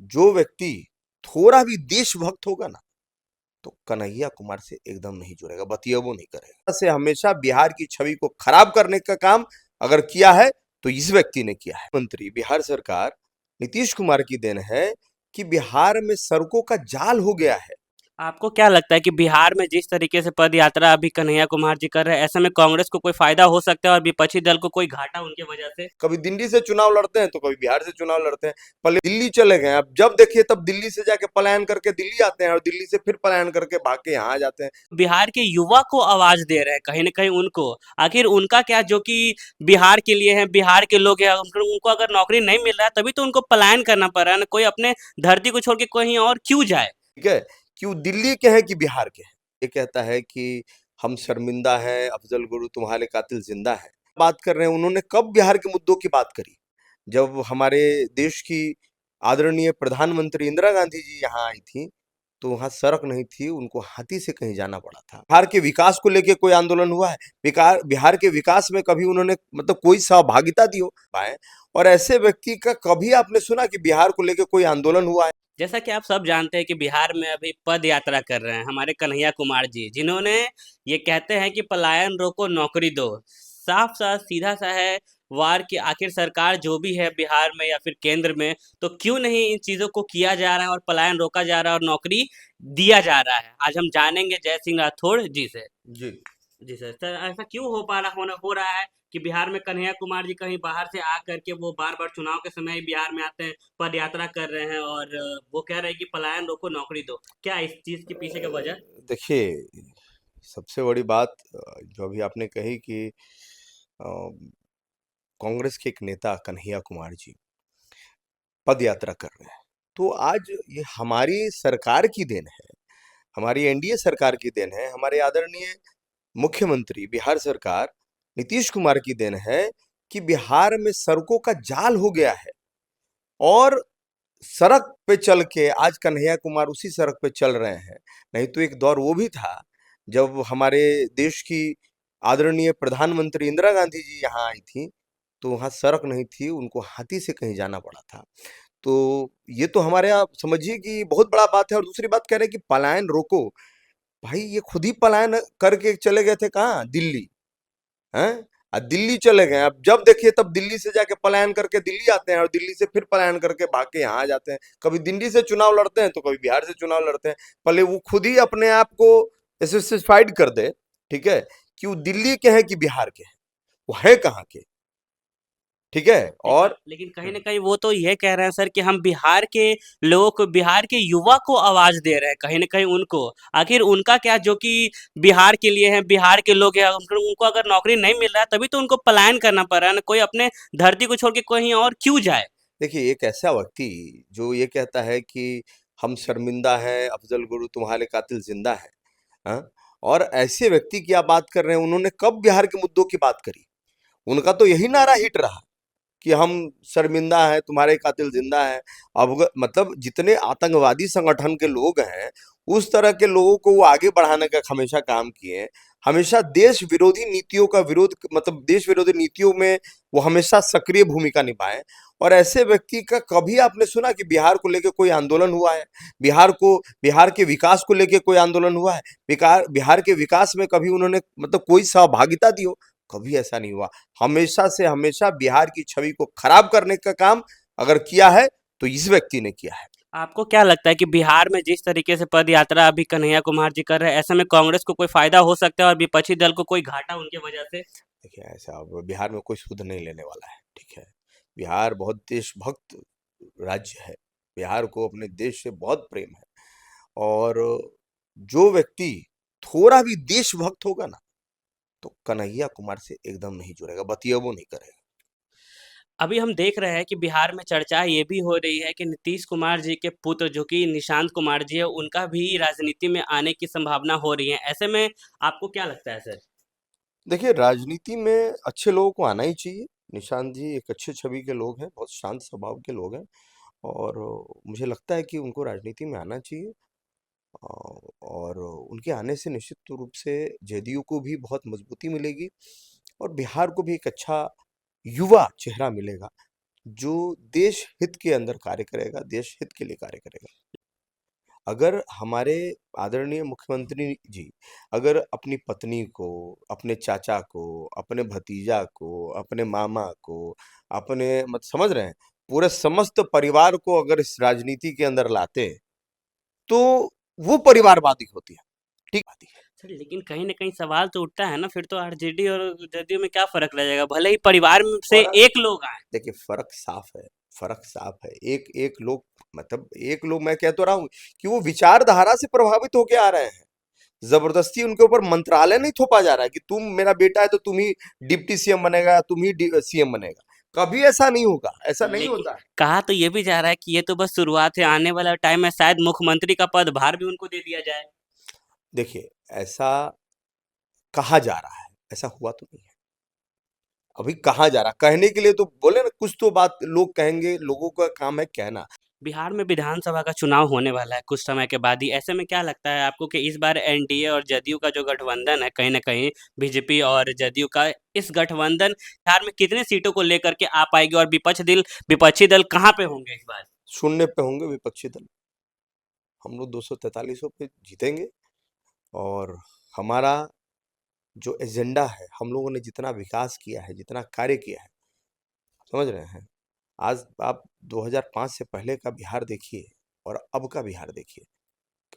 जो व्यक्ति थोड़ा भी देशभक्त होगा ना, तो कन्हैया कुमार से एकदम नहीं जुड़ेगा, बतियाबो नहीं करेगा। से हमेशा बिहार की छवि को खराब करने का काम अगर किया है तो इस व्यक्ति ने किया है। मंत्री बिहार सरकार नीतीश कुमार की देन है कि बिहार में सड़कों का जाल हो गया है। आपको क्या लगता है कि बिहार में जिस तरीके से पद यात्रा अभी कन्हैया कुमार जी कर रहे हैं, ऐसे में कांग्रेस को कोई फायदा हो सकता है और विपक्षी दल को कोई घाटा उनके वजह से? कभी दिल्ली से चुनाव लड़ते हैं तो कभी बिहार से चुनाव लड़ते हैं। पहले दिल्ली चले गए, अब जब देखिए तब दिल्ली से जाके पलायन करके दिल्ली आते हैं और दिल्ली से फिर पलायन करके भाग के यहाँ आ जाते हैं। बिहार के युवा को आवाज दे रहे हैं कहीं न कहीं उनको। आखिर उनका क्या जो कि बिहार के लिए हैं, बिहार के लोग हैं, उनको उनको अगर नौकरी नहीं मिल रहा है तभी तो उनको पलायन करना पड़ रहा है ना, कोई अपने धरती को छोड़ के कहीं और क्यों जाए? ठीक है, क्यों दिल्ली के हैं कि बिहार के हैं? ये कहता है कि हम शर्मिंदा हैं, अफजल गुरु तुम्हारे कातिल जिंदा है। बात कर रहे हैं, उन्होंने कब बिहार के मुद्दों की बात करी? जब हमारे देश की आदरणीय प्रधानमंत्री इंदिरा गांधी जी यहाँ आई थी, तो वहाँ सड़क नहीं थी, उनको हाथी से कहीं जाना पड़ा था। बिहार के विकास को लेके कोई आंदोलन हुआ है? बिहार के विकास में कभी उन्होंने मतलब कोई सहभागिता दी हो पाए? और ऐसे व्यक्ति का कभी आपने सुना कि बिहार को लेके कोई आंदोलन हुआ है? जैसा कि आप सब जानते हैं कि बिहार में अभी पद यात्रा कर रहे हैं हमारे कन्हैया कुमार जी, जिन्होंने ये कहते हैं कि पलायन रोको नौकरी दो। साफ-साफ सीधा-सा है वार कि आखिर सरकार जो भी है बिहार में या फिर केंद्र में, तो क्यों नहीं इन चीज़ों को किया जा रहा है और पलायन रोका जा रहा है और नौकरी दिया जा रहा है? आज हम जानेंगे जय सिंह राठौड़ जी से। जी। जी सर, सर ऐसा क्यों हो रहा है कि बिहार में कन्हैया कुमार जी कहीं बाहर से आ करके वो बार-बार चुनाव के समय ही बिहार में आते हैं, पदयात्रा कर रहे हैं और वो कह रहे हैं कि पलायन रोको नौकरी दो। क्या इस चीज़ के पीछे का वजह? देखिए, सबसे बड़ी बात जो अभी आपने कही कि कांग्रेस के एक नेता कन्हैया कुमार जी पद यात्रा कर रहे हैं। तो आज ये हमारी सरकार की देन है, हमारी एनडीए सरकार की देन है, हमारे आदरणीय मुख्यमंत्री बिहार सरकार नीतीश कुमार की देन है कि बिहार में सड़कों का जाल हो गया है। और सड़क पे चल के आज कन्हैया कुमार उसी सड़क पे चल रहे हैं। नहीं तो एक दौर वो भी था, जब हमारे देश की आदरणीय प्रधानमंत्री इंदिरा गांधी जी यहाँ आई थी, तो वहाँ सड़क नहीं थी, उनको हाथी से कहीं जाना पड़ा था। तो ये तो हमारे आप समझिए कि बहुत बड़ा बात है। और दूसरी बात कह रहे हैं कि पलायन रोको। भाई ये खुद ही पलायन करके चले गए थे कहाँ? दिल्ली। हैं? दिल्ली चले गए, अब जब देखिए तब दिल्ली से जाके पलायन करके दिल्ली आते हैं और दिल्ली से फिर पलायन करके भाग के यहाँ आ जाते हैं। कभी दिल्ली से चुनाव लड़ते हैं तो कभी बिहार से चुनाव लड़ते हैं। पहले वो खुद ही अपने आप को स्पेसिफाइड कर दे, ठीक है, कि वो दिल्ली के हैं कि बिहार के हैं, वो है कहाँ के, ठीक है। और लेकिन कहीं न कहीं वो तो ये कह रहे हैं सर कि हम बिहार के लोगों को, बिहार के युवा को आवाज़ दे रहे हैं कहीं न कहीं उनको। आखिर उनका क्या जो कि बिहार के लिए हैं, बिहार के लोग हैं, उनको उनको अगर नौकरी नहीं मिल रहा है तभी तो उनको पलायन करना पड़ रहा है ना, कोई अपने धरती को छोड़ के कहीं और क्यों जाए? देखिए एक ऐसा व्यक्ति जो ये कहता है कि हम शर्मिंदा हैं, अफजल गुरु तुम्हारे कातिल जिंदा है, हाँ? और ऐसे व्यक्ति की आप बात कर रहे हैं, उन्होंने कब बिहार के मुद्दों की बात करी? उनका तो यही नारा हिट रहा कि हम शर्मिंदा हैं, तुम्हारे कातिल जिंदा है। अब मतलब जितने आतंकवादी संगठन के लोग हैं, उस तरह के लोगों को वो आगे बढ़ाने का हमेशा काम किए हैं। हमेशा देश विरोधी नीतियों का विरोध, मतलब देश विरोधी नीतियों में वो हमेशा सक्रिय भूमिका निभाए। और ऐसे व्यक्ति का कभी आपने सुना कि बिहार को लेके कोई आंदोलन हुआ है? बिहार के विकास को लेके कोई आंदोलन हुआ है? बिहार के विकास में कभी उन्होंने मतलब कोई सहभागिता दी हो? कभी ऐसा नहीं हुआ। हमेशा से हमेशा बिहार की छवि को खराब करने का काम अगर किया है तो इस व्यक्ति ने किया है। आपको क्या लगता है कि बिहार में जिस तरीके से पद यात्रा अभी कन्हैया कुमार जी कर रहे हैं, ऐसे में कांग्रेस को कोई फायदा हो सकता है और विपक्षी दल को कोई घाटा उनके वजह से? देखिए ऐसा अब बिहार में कोई सुध नहीं लेने वाला है, ठीक है। बिहार बहुत देशभक्त राज्य है। बिहार को अपने देश से बहुत प्रेम है। और जो व्यक्ति थोड़ा भी देशभक्त होगा ना, तो कन्हैया कुमार से एकदम नहीं जुड़ेगा, बतियाबो नहीं करेगा। अभी हम देख रहे हैं कि बिहार में चर्चा ये भी हो रही है कि नीतीश कुमार जी के पुत्र जो कि निशांत कुमार जी है, उनका भी राजनीति में आने की संभावना हो रही है। ऐसे में आपको क्या लगता है सर? देखिए राजनीति में अच्छे लोगों को आना ही चाहिए। निशांत जी एक अच्छे छवि के लोग हैं, बहुत शांत स्वभाव के लोग हैं। और मुझे लगता है कि उनको राजनीति में आना चाहिए। और उनके आने से निश्चित रूप से जेडीयू को भी बहुत मजबूती मिलेगी और बिहार को भी एक अच्छा युवा चेहरा मिलेगा, जो देश हित के अंदर कार्य करेगा, देश हित के लिए कार्य करेगा। अगर हमारे आदरणीय मुख्यमंत्री जी अगर अपनी पत्नी को, अपने चाचा को, अपने भतीजा को, अपने मामा को, अपने मत समझ रहे हैं, पूरे समस्त परिवार को अगर इस राजनीति के अंदर लाते, तो वो परिवारवादी होती है, ठीक बात है। सर लेकिन कहीं न कहीं सवाल तो उठता है ना, फिर तो आरजेडी और जदयू में क्या फ़र्क रह जाएगा? भले ही परिवार में से फर्क एक लोग आएँ। देखिए फर्क साफ है, फर्क साफ है। एक एक लोग मतलब एक लोग मैं कह तो रहा हूँ कि वो विचारधारा से प्रभावित होके आ रहे हैं। जबरदस्ती उनके ऊपर मंत्रालय नहीं थोपा जा रहा है कि तुम मेरा बेटा है तो तुम ही डिप्टी सीएम बनेगा, तुम ही सीएम बनेगा। कभी ऐसा नहीं होगा, ऐसा नहीं लेकिन होता है। कहा तो ये भी जा रहा है कि ये तो बस शुरुआत है, आने वाला टाइम में शायद मुख्यमंत्री का पदभार भी उनको दे दिया जाए। देखिए ऐसा कहा जा रहा है, ऐसा हुआ तो नहीं है। अभी कहा जा रहा है, कहने के लिए तो बोले ना, कुछ तो बात लोग कहेंगे, लोगों का काम है कहना। बिहार में विधानसभा का चुनाव होने वाला है कुछ समय के बाद ही। ऐसे में क्या लगता है आपको कि इस बार एनडीए और जदयू का जो गठबंधन है, कहीं न कहीं बीजेपी और जदयू का, इस गठबंधन बिहार में कितने सीटों को लेकर के आ पाएगी और विपक्षी दल कहाँ पे होंगे इस बार? शून्य पे होंगे विपक्षी दल। हम लोग 243 पे जीतेंगे और हमारा जो एजेंडा है, हम लोगों ने जितना विकास किया है, जितना कार्य किया है, समझ रहे हैं? आज आप 2005 से पहले का बिहार देखिए और अब का बिहार देखिए,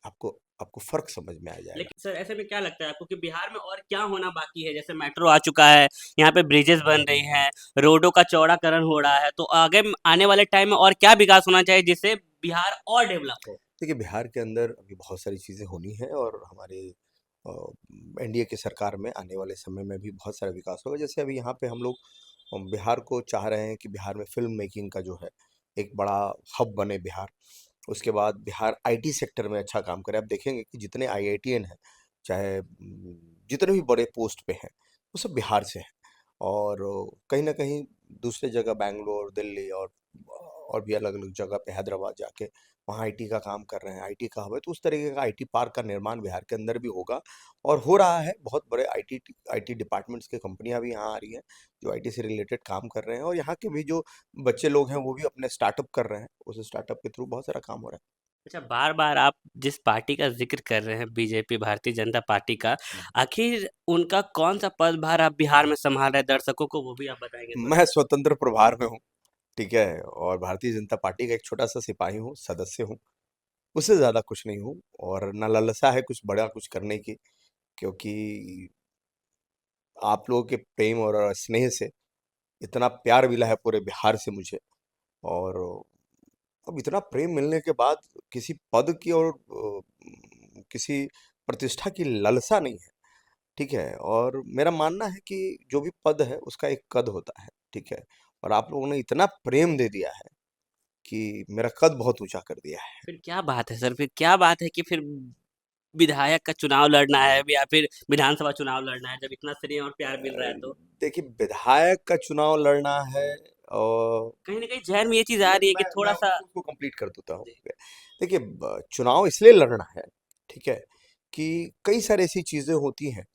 आपको आपको फ़र्क समझ में आ जाएगा। लेकिन सर ऐसे में क्या लगता है आपको कि बिहार में और क्या होना बाकी है? जैसे मेट्रो आ चुका है, यहाँ पे ब्रिजेज़ बन रही हैं, रोडों का चौड़ाकरण हो रहा है, तो आगे आने वाले टाइम में और क्या विकास होना चाहिए जिससे बिहार और डेवलप हो? देखिए बिहार के अंदर अभी बहुत सारी चीज़ें होनी हैं और हमारे अ, एनडीए की सरकार में आने वाले समय में भी बहुत सारा विकास होगा। जैसे अभी यहाँ पे हम लोग बिहार को चाह रहे हैं कि बिहार में फ़िल्म मेकिंग का जो है, एक बड़ा हब बने बिहार। उसके बाद बिहार आईटी सेक्टर में अच्छा काम करे। आप देखेंगे कि जितने आईआईटीएन हैं, चाहे जितने भी बड़े पोस्ट पे हैं, वो सब बिहार से हैं। और कहीं न कहीं दूसरे जगह बैंगलोर, दिल्ली और भी अलग-अलग जगह पे हैदराबाद जाके वहाँ आईटी का काम कर रहे हैं, आईटी का हब है, तो उस तरीके का आईटी पार्क का निर्माण बिहार के अंदर भी होगा और हो रहा है। बहुत बड़े आईटी डिपार्टमेंट्स की कंपनियाँ भी यहाँ आ रही हैं, जो आईटी से रिलेटेड काम कर रहे हैं और यहाँ के भी जो बच्चे लोग हैं, वो भी अपने स्टार्टअप कर रहे हैं। उस स्टार्टअप के थ्रू बहुत सारा काम हो रहा अच्छा, बार-बार आप जिस पार्टी का ज़िक्र कर रहे हैं बीजेपी, भारतीय जनता पार्टी का, है। आखिर उनका कौन-सा पदभार आप बिहार में सँभाल रहे हैं? दर्शकों को वो भी आप बताएँगे थोड़ा? मैं स्वतंत्र प्रभार में हूँ, ठीक है? और भारतीय जनता पार्टी का एक छोटा-सा सिपाही हूँ, सदस्य हूँ। उससे ज़्यादा कुछ नहीं हूँ और ना लालसा है कुछ बड़ा कुछ करने की, क्योंकि आप लोगों के प्रेम और स्नेह से इतना प्यार मिला है पूरे बिहार से मुझे और अब इतना प्रेम मिलने के बाद किसी पद की और किसी प्रतिष्ठा की लालसा नहीं है, ठीक है? और मेरा मानना है कि जो भी पद है उसका एक कद होता है, ठीक है? और आप लोगों ने इतना प्रेम दे दिया है कि मेरा कद बहुत ऊँचा कर दिया है। फिर क्या बात है सर, फिर क्या बात है कि फिर विधायक का चुनाव लड़ना है या फिर विधानसभा चुनाव लड़ना है, जब इतना स्नेह और प्यार मिल रहा है तो? देखिए विधायक का चुनाव लड़ना है और कहीं न कहीं ज़हन में ये चीज़ आ रही है कि मैं थोड़ा-सा। उसको कंप्लीट कर देता हूँ। जी। देखिए चुनाव इसलिए लड़ना है, ठीक है? कि कई सारी ऐसी चीज़ें होती हैं,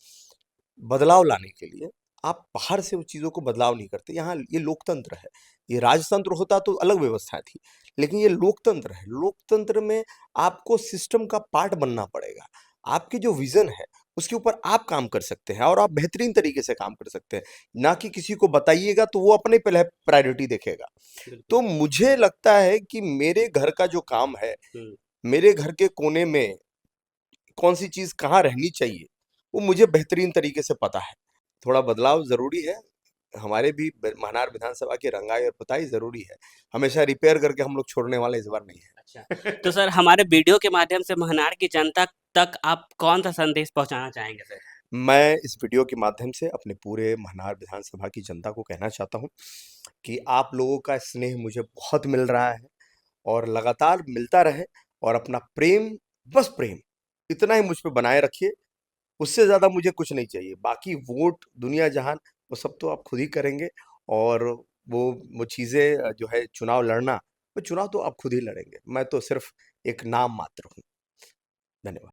बदलाव लाने के लिए आप बाहर से उन चीज़ों को बदलाव नहीं करते। यहाँ ये लोकतंत्र है, ये राजतंत्र होता तो अलग व्यवस्था थी, लेकिन ये लोकतंत्र है। लोकतंत्र में आपको सिस्टम का पार्ट बनना पड़ेगा। आपकी जो विज़न है, उसके ऊपर आप काम कर सकते हैं और आप बेहतरीन तरीके से काम कर सकते हैं। ना कि किसी को बताइएगा तो वो अपने पहले प्रायोरिटी देखेगा। बिल्कुल। तो मुझे लगता है कि मेरे घर का जो काम है, हुँ। मेरे घर के कोने में कौन-सी चीज़ कहाँ रहनी चाहिए, वो मुझे बेहतरीन तरीके से पता है। थोड़ा बदलाव ज़रूरी है, हमारे भी महनार विधानसभा की रंगाई और पुताई ज़रूरी है। हमेशा रिपेयर करके हम लोग छोड़ने वाले इस बार नहीं अच्छा, तो हैं। सर हमारे वीडियो के माध्यम से महनार की जनता तक आप कौन-सा संदेश पहुँचाना चाहेंगे सर? मैं इस वीडियो के माध्यम से अपने पूरे महनार विधानसभा की जनता को कहना चाहता हूँ कि आप लोगों का स्नेह मुझे बहुत मिल रहा है और लगातार मिलता रहे और अपना प्रेम, बस प्रेम, इतना ही मुझ पे बनाए रखिए। उससे ज़्यादा मुझे कुछ नहीं चाहिए। बाकी वोट, दुनिया जहान, वो सब तो आप खुद ही करेंगे और वो वो चीज़ें जो है चुनाव लड़ना, वो चुनाव तो आप खुद ही लड़ेंगे। मैं तो सिर्फ़ एक नाम मात्र हूँ। धन्यवाद।